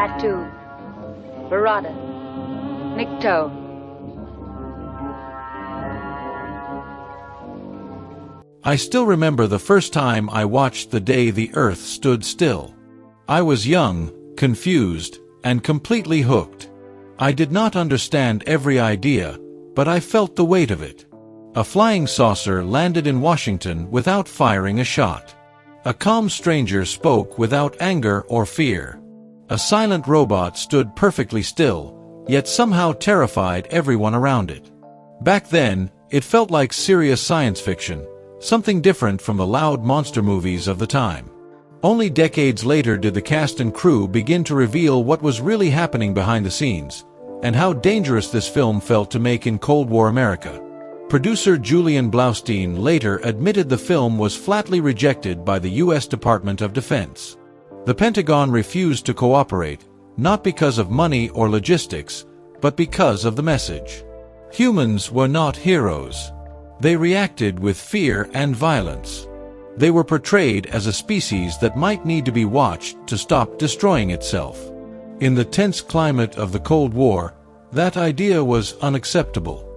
Klaatu, Barada, Nikto. I still remember the first time I watched The Day the Earth Stood Still. I was young, confused, and completely hooked. I did not understand every idea, but I felt the weight of it. A flying saucer landed in Washington without firing a shot. A calm stranger spoke without anger or fear. A silent robot stood perfectly still, yet somehow terrified everyone around it. Back then, it felt like serious science fiction, something different from the loud monster movies of the time. Only decades later did the cast and crew begin to reveal what was really happening behind the scenes, and how dangerous this film felt to make in Cold War America. Producer Julian Blaustein later admitted the film was flatly rejected by the U.S. Department of Defense. The Pentagon refused to cooperate, not because of money or logistics, but because of the message. Humans were not heroes. They reacted with fear and violence. They were portrayed as a species that might need to be watched to stop destroying itself. In the tense climate of the Cold War, that idea was unacceptable.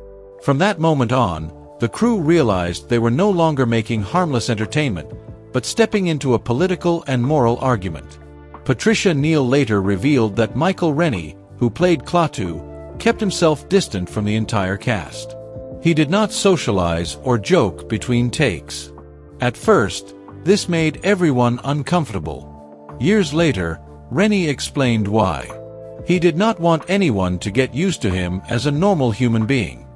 From that moment on, the crew realized they were no longer making harmless entertainment, but stepping into a political and moral argument. Patricia Neal later revealed that Michael Rennie, who played Klaatu, kept himself distant from the entire cast. He did not socialize or joke between takes. At first, this made everyone uncomfortable. Years later, Rennie explained why. He did not want anyone to get used to him as a normal human being.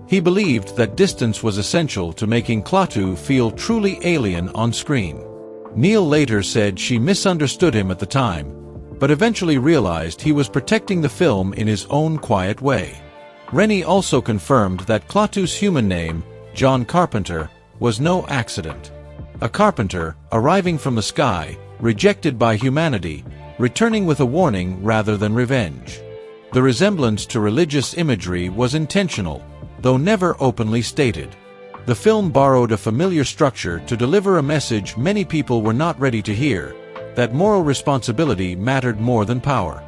He believed that distance was essential to making Klaatu feel truly alien on screen. Neal later said she misunderstood him at the time, but eventually realized he was protecting the film in his own quiet way. Rennie also confirmed that Klaatu's human name, John Carpenter, was no accident. A carpenter, arriving from the sky, rejected by humanity, returning with a warning rather than revenge. The resemblance to religious imagery was intentional, though never openly stated. The film borrowed a familiar structure to deliver a message many people were not ready to hear, that moral responsibility mattered more than power.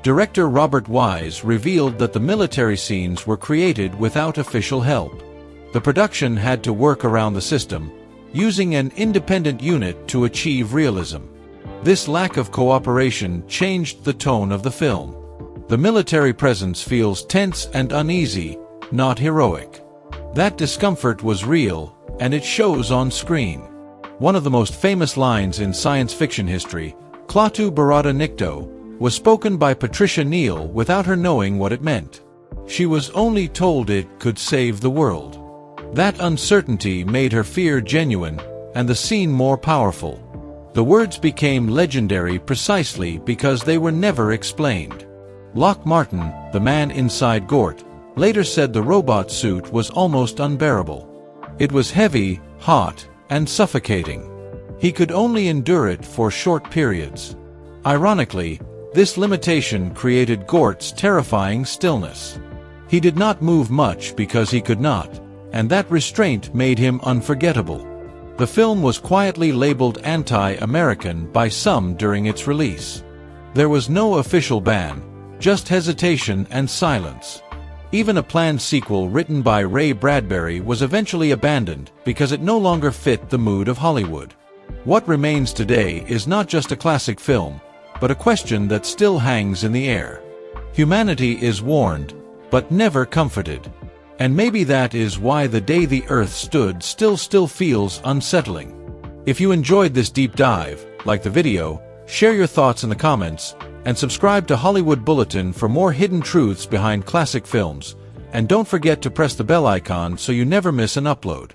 Director Robert Wise revealed that the military scenes were created without official help. The production had to work around the system, using an independent unit to achieve realism. This lack of cooperation changed the tone of the film. The military presence feels tense and uneasy, not heroic. That discomfort was real, and it shows on screen. One of the most famous lines in science fiction history, Klaatu Barada Nikto, was spoken by Patricia Neal without her knowing what it meant. She was only told it could save the world. That uncertainty made her fear genuine, and the scene more powerful. The words became legendary precisely because they were never explained. Locke Martin, the man inside Gort, later said the robot suit was almost unbearable. It was heavy, hot, and suffocating. He could only endure it for short periods. Ironically, this limitation created Gort's terrifying stillness. He did not move much because he could not, and that restraint made him unforgettable. The film was quietly labeled anti-American by some during its release. There was no official ban, just hesitation and silence. Even a planned sequel written by Ray Bradbury was eventually abandoned because it no longer fit the mood of Hollywood. What remains today is not just a classic film, but a question that still hangs in the air. Humanity is warned, but never comforted. And maybe that is why The Day the Earth Stood Still feels unsettling. If you enjoyed this deep dive, like the video, share your thoughts in the comments, and subscribe to Hollywood Bulletin for more hidden truths behind classic films. And don't forget to press the bell icon so you never miss an upload.